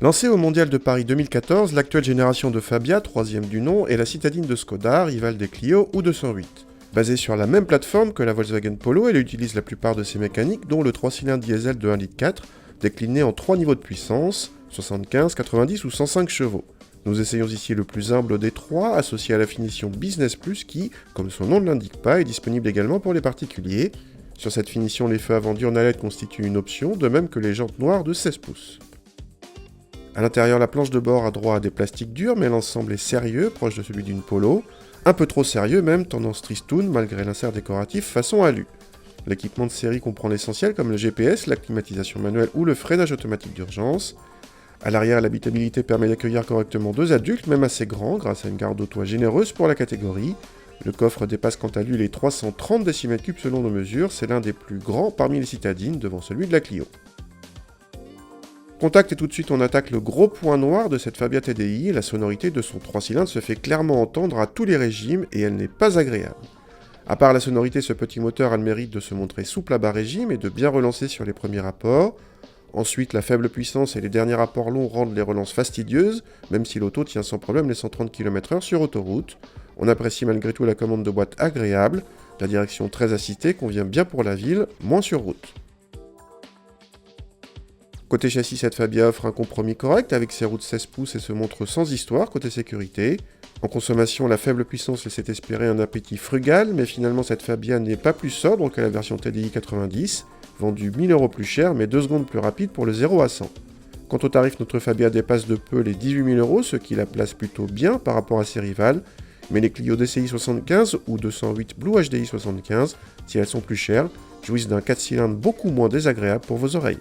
Lancée au Mondial de Paris 2014, l'actuelle génération de Fabia, troisième du nom, est la citadine de Škoda, rivale des Clio ou 208. Basée sur la même plateforme que la Volkswagen Polo, elle utilise la plupart de ses mécaniques, dont le 3 cylindres diesel de 1,4 litre, décliné en 3 niveaux de puissance, 75, 90 ou 105 chevaux. Nous essayons ici le plus humble des trois, associé à la finition Business Plus qui, comme son nom ne l'indique pas, est disponible également pour les particuliers. Sur cette finition, les feux avant diurnes à LED constituent une option, de même que les jantes noires de 16 pouces. A l'intérieur, la planche de bord a droit à des plastiques durs, mais l'ensemble est sérieux, proche de celui d'une Polo. Un peu trop sérieux même, tendance tristoun, malgré l'insert décoratif façon alu. L'équipement de série comprend l'essentiel comme le GPS, la climatisation manuelle ou le freinage automatique d'urgence. À l'arrière, l'habitabilité permet d'accueillir correctement 2 adultes, même assez grands, grâce à une garde au toit généreuse pour la catégorie. Le coffre dépasse quant à lui les 330 décimètres cubes selon nos mesures, c'est l'un des plus grands parmi les citadines, devant celui de la Clio. Contact et tout de suite on attaque le gros point noir de cette Fabia TDI, la sonorité de son 3 cylindres se fait clairement entendre à tous les régimes et elle n'est pas agréable. À part la sonorité, ce petit moteur a le mérite de se montrer souple à bas régime et de bien relancer sur les premiers rapports. Ensuite, la faible puissance et les derniers rapports longs rendent les relances fastidieuses, même si l'auto tient sans problème les 130 km/h sur autoroute. On apprécie malgré tout la commande de boîte agréable, la direction très assistée convient bien pour la ville, moins sur route. Côté châssis, cette Fabia offre un compromis correct avec ses roues de 16 pouces et se montre sans histoire côté sécurité. En consommation, la faible puissance laissait espérer un appétit frugal, mais finalement cette Fabia n'est pas plus sobre que la version TDI 90, vendue 1000 € plus cher mais 2 secondes plus rapide pour le 0 à 100. Quant au tarif, notre Fabia dépasse de peu les 18 000 €, ce qui la place plutôt bien par rapport à ses rivales, mais les Clio DCI 75 ou 208 Blue HDI 75, si elles sont plus chères, jouissent d'un 4 cylindres beaucoup moins désagréable pour vos oreilles.